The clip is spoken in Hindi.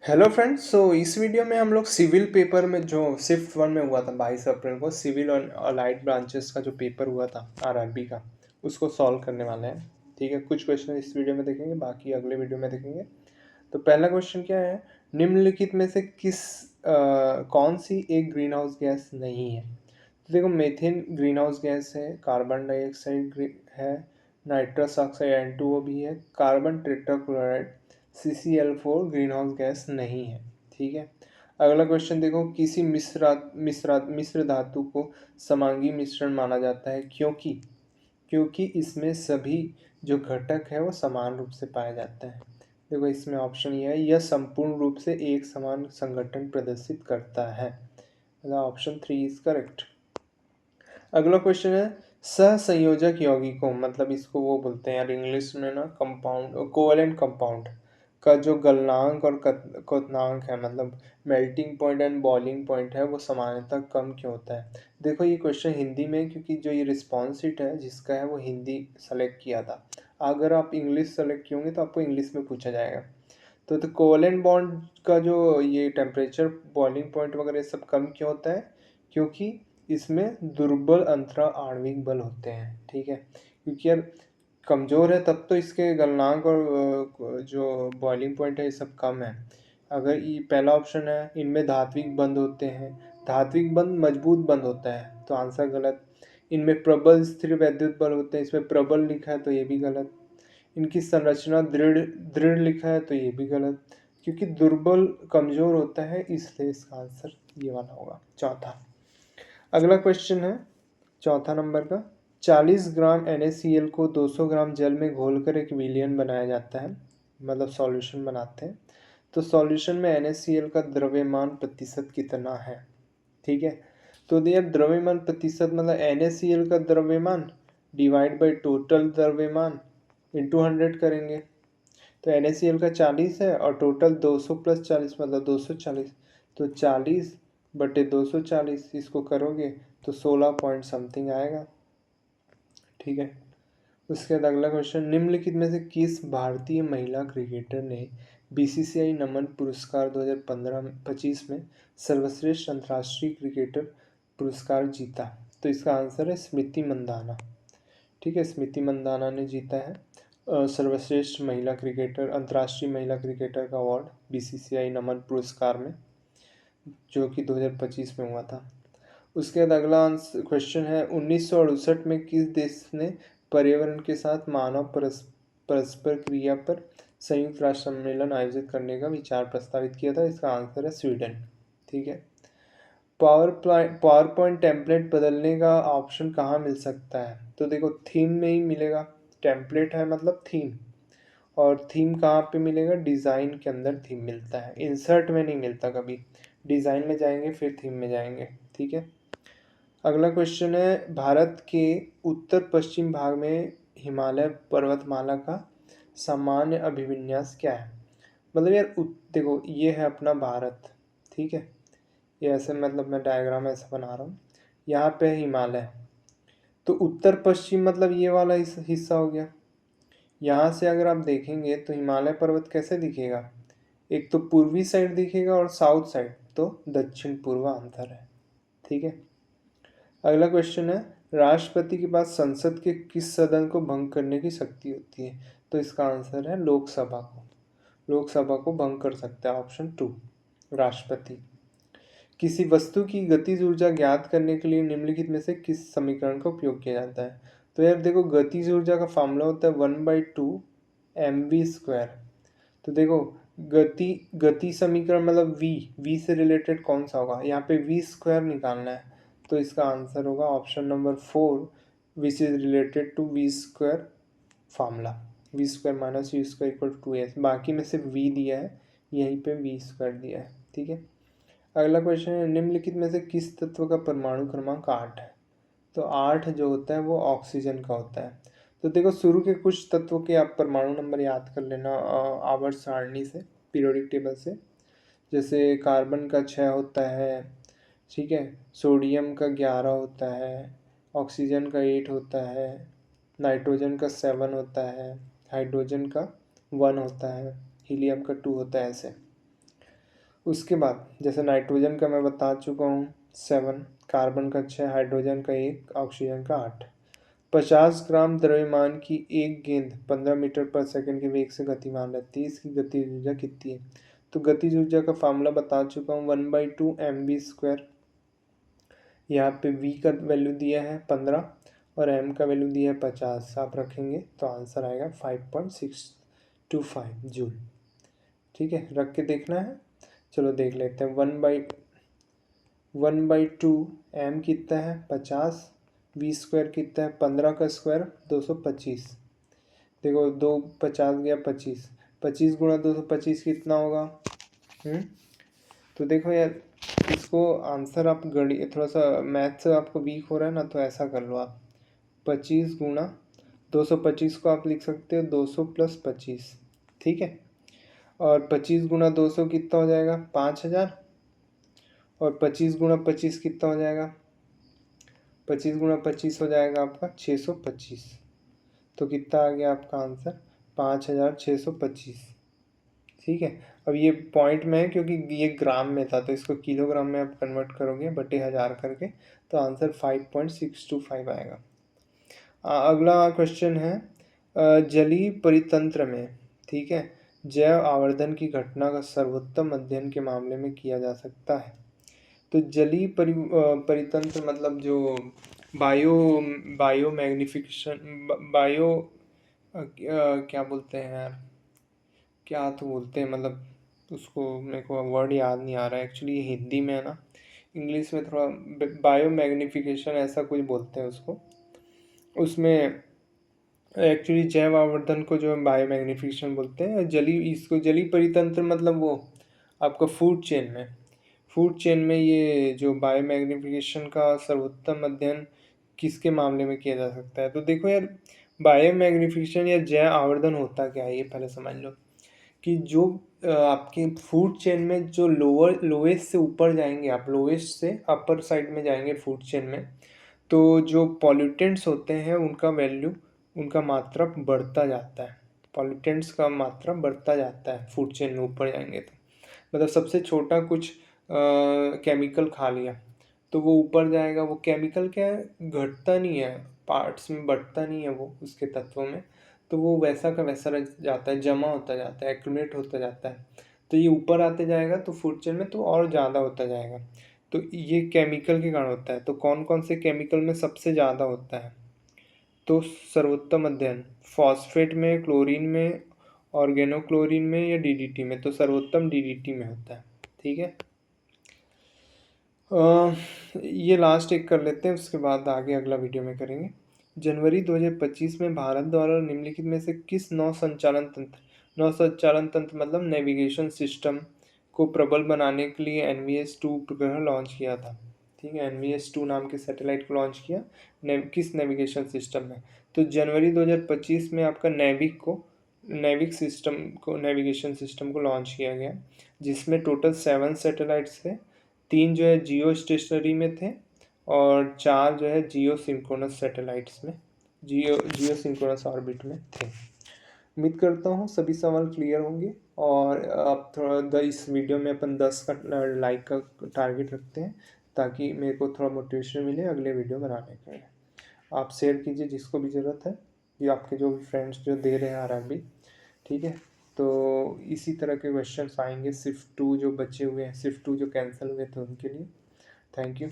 Hello friends. इस वीडियो में हम लोग सिविल पेपर में जो शिफ्ट वन में हुआ था 22 अप्रैल को सिविल और अलाइड ब्रांचेस का जो पेपर हुआ था आरआरबी का उसको सॉल्व करने वाले हैं। ठीक है, कुछ क्वेश्चन इस वीडियो में देखेंगे, बाकी अगले वीडियो में देखेंगे। तो पहला क्वेश्चन क्या है, निम्नलिखित में से कौन सी एक ग्रीन हाउस गैस नहीं है। तो देखो, मेथेन ग्रीन हाउस गैस है, कार्बन डाइऑक्साइड है, नाइट्रस ऑक्साइड N2O भी है, carbon tetrachloride CCl4 green house gas नहीं है। ठीक है, अगला क्वेश्चन देखो, किसी मिश्र धातु को समांगी मिश्रण माना जाता है क्योंकि इसमें सभी जो घटक है वो समान रूप से पाए जाते हैं। देखो, इसमें ऑप्शन ये है, यह संपूर्ण रूप से एक समान संगठन प्रदर्शित करता है। Option 3 is correct. अगला क्वेश्चन है, सहसंयोजक यौगिकों मतलब इसको वो बोलते हैं यार इंग्लिश में ना, कंपाउंड कोवलेंट कंपाउंड का जो गलनांक और क्वथनांक है, मतलब melting point and boiling point है, वो सामान्यतः कम क्यों होता है। देखो, ये क्वेश्चन हिंदी में, क्योंकि जो ये रिस्पॉन्स शीट है जिसका है वो हिंदी सेलेक्ट किया था। अगर आप इंग्लिश सेलेक्ट किए होंगे तो आपको इंग्लिश में पूछा जाएगा। तो कोवलेंट बॉन्ड का जो ये टेम्परेचर, बॉइलिंग पॉइंट वगैरह सब कम क्यों होता है, क्योंकि इसमें दुर्बल अंतरा आणविक बल होते हैं। ठीक है, क्योंकि यार कमज़ोर है तब तो इसके गलनांक और जो बॉइलिंग पॉइंट है ये सब कम है। अगर ये पहला ऑप्शन है, इनमें धात्विक बंध होते हैं, धात्विक बंध मजबूत बंध होता है, तो आंसर गलत। इनमें प्रबल स्थिर वैद्युत बल होते हैं, इसमें प्रबल लिखा है तो ये भी गलत। इनकी संरचना दृढ़ दृढ़ लिखा है तो ये भी गलत, क्योंकि दुर्बल कमजोर होता है, इसलिए इसका आंसर ये वाला होगा, चौथा। अगला क्वेश्चन है चौथा नंबर का, 40 ग्राम NaCl को 200 ग्राम जल में घोलकर एक विलयन बनाया जाता है, मतलब सॉल्यूशन बनाते हैं। तो सॉल्यूशन में NaCl का द्रव्यमान प्रतिशत कितना है। ठीक है, तो यार द्रव्यमान प्रतिशत मतलब NaCl का द्रव्यमान डिवाइड बाई टोटल द्रव्यमान इंटू 100 करेंगे। तो NaCl का 40 है और टोटल 200 प्लस 40 मतलब 240, तो 40/240 इसको करोगे तो 16 पॉइंट समथिंग आएगा। ठीक है, उसके बाद अगला क्वेश्चन, निम्नलिखित में से किस भारतीय महिला क्रिकेटर ने BCCI नमन पुरस्कार 2015-25 में सर्वश्रेष्ठ अंतर्राष्ट्रीय क्रिकेटर पुरस्कार जीता। तो इसका आंसर है स्मृति मंदाना। ठीक है, स्मृति मंदाना ने जीता है सर्वश्रेष्ठ महिला क्रिकेटर, अंतर्राष्ट्रीय महिला क्रिकेटर का अवार्ड BCCI नमन पुरस्कार में, जो कि 2025 में हुआ था। उसके बाद अगला क्वेश्चन है, 1968 में किस देश ने पर्यावरण के साथ मानव परस्पर क्रिया पर संयुक्त राष्ट्र सम्मेलन आयोजित करने का विचार प्रस्तावित किया था। इसका आंसर है स्वीडन। ठीक है, पावर पॉइंट टेम्पलेट बदलने का ऑप्शन कहाँ मिल सकता है। तो देखो, थीम में ही मिलेगा। टेम्पलेट है मतलब थीम, और थीम कहाँ पे मिलेगा, डिज़ाइन के अंदर थीम मिलता है, इंसर्ट में नहीं मिलता कभी। डिज़ाइन में जाएंगे फिर थीम में जाएंगे। ठीक है, अगला क्वेश्चन है, भारत के उत्तर पश्चिम भाग में हिमालय पर्वतमाला का सामान्य अभिविन्यास क्या है। मतलब यार देखो, ये है अपना भारत। ठीक है, ये ऐसे मतलब मैं डायग्राम ऐसा बना रहा हूँ, यहाँ पे हिमालय, तो उत्तर पश्चिम मतलब ये वाला हिस्सा हो गया। यहाँ से अगर आप देखेंगे तो हिमालय पर्वत कैसे दिखेगा, एक तो पूर्वी साइड दिखेगा और साउथ साइड तो दक्षिण पूर्व अंतर है। ठीक है, अगला क्वेश्चन है, राष्ट्रपति के पास संसद के किस सदन को भंग करने की शक्ति होती है। तो इसका आंसर है लोकसभा को। लोकसभा को भंग कर सकता है, ऑप्शन 2 राष्ट्रपति। किसी वस्तु की गतिज ऊर्जा ज्ञात करने के लिए निम्नलिखित में से किस समीकरण का उपयोग किया जाता है। तो यार देखो, गतिज ऊर्जा का फॉर्मूला होता है 1/2 mv²। तो देखो, गति समीकरण मतलब v से रिलेटेड कौन सा होगा, यहाँ पे v² निकालना है। तो इसका आंसर होगा option number 4 which is related to v² formula. v² minus u² equal to 2s, बाकी में सिर्फ v दिया है, यहीं पे v² दिया है। ठीक है, अगला क्वेश्चन है, निम्नलिखित में से किस तत्व का परमाणु क्रमांक 8 है। तो 8 जो होता है वो ऑक्सीजन का होता है। तो देखो, शुरू के कुछ तत्वों के आप परमाणु नंबर याद कर लेना आवर्त सारणी से, पीरियोडिक टेबल से। जैसे कार्बन का 6 होता है, ठीक है, सोडियम का 11 होता है, ऑक्सीजन का 8 होता है, नाइट्रोजन का 7 होता है, हाइड्रोजन का 1 होता है, हीलियम का 2 होता है, ऐसे। उसके बाद जैसे नाइट्रोजन का मैं बता चुका हूँ 7, कार्बन का 6, हाइड्रोजन का 1, ऑक्सीजन का 8। 50 ग्राम द्रव्यमान की एक गेंद 15 मीटर पर सेकंड के वेग से गतिमान रहती है, इसकी गतिज ऊर्जा कितनी है? तो गतिज ऊर्जा का फॉर्मूला बता चुका हूँ, 1/2 mv²। यहाँ पे v का वैल्यू दिया है 15 और m का वैल्यू दिया है 50। आप रखेंगे तो आंसर आएगा 5.625 जूल। ठीक है, रख के देखना है। चलो देख लेते हैं। 1/2 m कितना है 50, v² कितना है 15 का स्क्वायर 225। देखो 2 50 गया 25, 25 गुणा 225 कितना होगा? तो देखो यार, इसको आंसर आप गणित थोड़ा सा मैथ से आपको वीक हो रहा है ना, तो ऐसा कर लो आप 25 गुणा 225 को आप लिख सकते हो 200 + 25। ठीक है, और 25 गुणा 200 कितना हो जाएगा 5000, और 25 गुणा 25 कितना हो जाएगा? 25 गुणा 25 हो जाएगा आपका 625। तो कितना आ गया आपका आंसर? 5625। ठीक है, अब ये पॉइंट में है क्योंकि ये ग्राम में था, तो इसको किलोग्राम में आप कन्वर्ट करोगे बटे 1000 करके, तो आंसर 5.625 आएगा। अगला क्वेश्चन है, जलीय परितंत्र में, ठीक है, जैव आवर्धन की घटना का सर्वोत्तम अध्ययन के मामले में किया जा सकता है। तो जलीय परितंत्र मतलब जो बायो बायो मैग्निफिकेशन बायो क्या बोलते हैं यार, क्या तो बोलते हैं, मतलब उसको मेरे को वर्ड याद नहीं आ रहा है एक्चुअली, हिंदी में है ना, इंग्लिश में थोड़ा बायो मैग्निफिकेशन ऐसा कुछ बोलते हैं उसको। उसमें एक्चुअली जैव आवर्धन को जो बायो मैग्निफिकेशन बोलते हैं। इसको जलीय परितंत्र मतलब वो आपका फूड चेन में ये जो बायो मैग्निफिकेशन का सर्वोत्तम अध्ययन किसके मामले में किया जा सकता है? तो देखो यार, बायो मैग्निफिकेशन या जैव आवर्धन होता क्या है ये पहले समझ लो। कि जो आपके फूड चेन में जो लोएस्ट से ऊपर जाएंगे, आप लोएस्ट से अपर साइड में जाएंगे फूड चेन में, तो जो पॉल्यूटेंट्स होते हैं उनका वैल्यू, उनका मात्रा बढ़ता जाता है। पॉल्यूटेंट्स का मात्रा बढ़ता जाता है फूड चेन में ऊपर जाएंगे तो। मतलब सबसे छोटा कुछ केमिकल खा लिया तो वो ऊपर जाएगा, वो केमिकल क्या है, घटता नहीं है, पार्ट्स में बढ़ता नहीं है वो उसके तत्वों में, तो वो वैसा का वैसा रह जाता है, जमा होता जाता है, एक्यूमुलेट होता जाता है। तो ये ऊपर आते जाएगा तो फूड चेन में तो और ज़्यादा होता जाएगा। तो ये केमिकल के कारण होता है। तो कौन कौन से केमिकल में सबसे ज़्यादा होता है? तो सर्वोत्तम अध्ययन फॉस्फेट में, क्लोरीन में, ऑर्गेनोक्लोरीन में या डीडीटी में? तो सर्वोत्तम डीडीटी में होता है। ठीक है, ये लास्ट एक कर लेते हैं, उसके बाद आगे अगला वीडियो में करेंगे। जनवरी 2025 में भारत द्वारा निम्नलिखित में से किस नौ संचालन तंत्र मतलब नेविगेशन सिस्टम को प्रबल बनाने के लिए NVS-2 उपग्रह लॉन्च किया था? ठीक है, NVS-2 नाम के सैटेलाइट को लॉन्च किया किस नेविगेशन सिस्टम में? तो जनवरी 2025 में आपका नेविगेशन सिस्टम को लॉन्च किया गया, जिसमें टोटल 7 सैटेलाइट्स थे। 3 जो है जियो स्टेशनरी में थे और 4 जो है जियो सिंक्रोनस सैटेलाइट्स में, जियो सिंक्रोनस ऑर्बिट में थे। उम्मीद करता हूँ सभी सवाल क्लियर होंगे। और आप थोड़ा इस वीडियो में अपन 10 का लाइक का टारगेट रखते हैं, ताकि मेरे को थोड़ा मोटिवेशन मिले अगले वीडियो बनाने के लिए। आप शेयर कीजिए जिसको भी ज़रूरत है, ये आपके जो भी फ्रेंड्स जो दे रहे हैं RRB। ठीक है, तो इसी तरह के क्वेश्चंस आएंगे, सिर्फ 2 जो बचे हुए हैं, सिर्फ 2 जो कैंसिल हुए थे उनके लिए। Thank you.